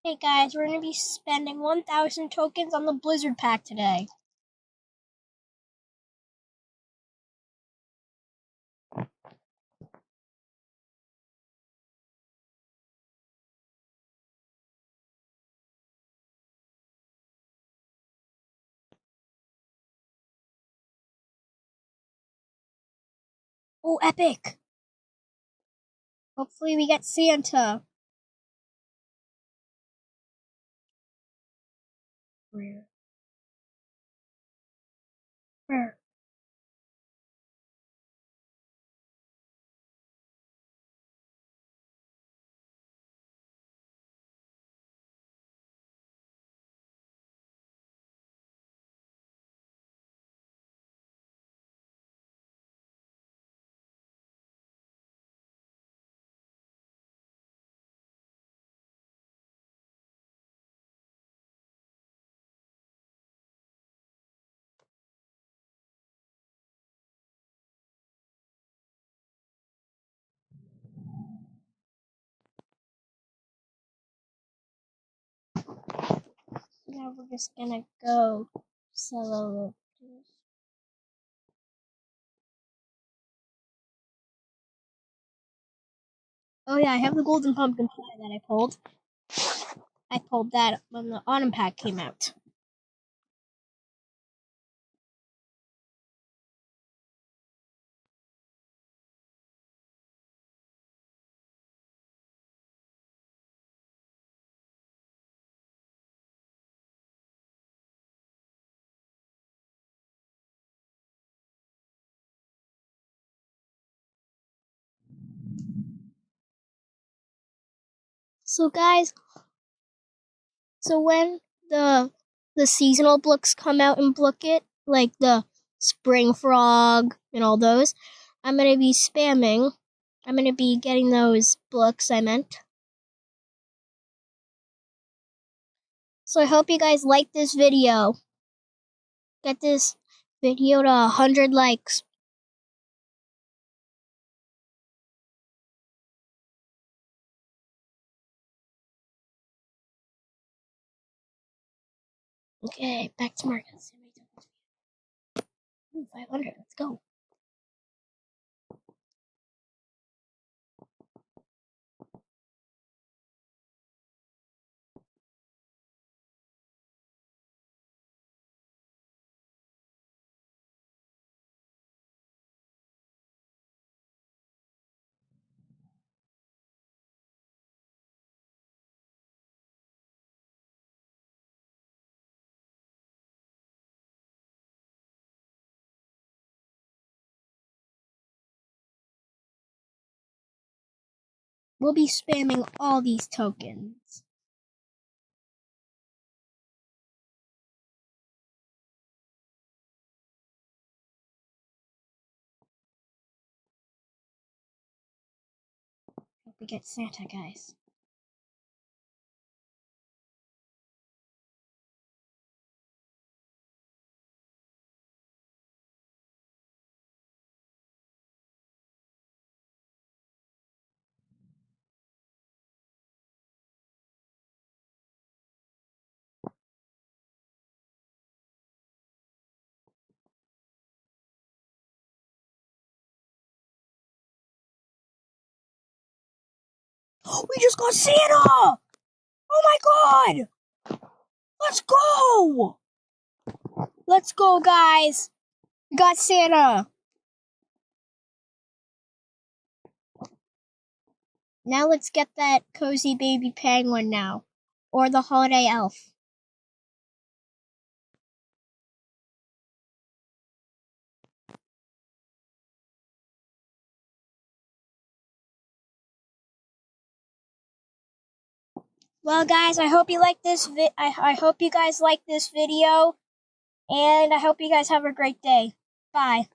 Hey guys, we're going to be spending 1,000 tokens on the Blizzard pack today. Oh, epic! Hopefully we get Santa. Where? Now we're just gonna go solo. Oh yeah, I have the golden pumpkin pie that I pulled. I pulled that when the autumn pack came out. So guys, when the seasonal books come out in Blooket, like the spring frog and all those, I'm gonna be spamming. I'm gonna be getting those books, I meant. So I hope you guys like this video. Get this video to 100 likes. Okay, back to market. 500, let's go. We'll be spamming all these tokens. Hope we get Santa, guys. We just got Santa! Oh my god! Let's go! Let's go, guys! We got Santa! Now let's get that cozy baby penguin now. Or the holiday elf. Well, guys, I hope you like this. I hope you guys like this video, and I hope you guys have a great day. Bye.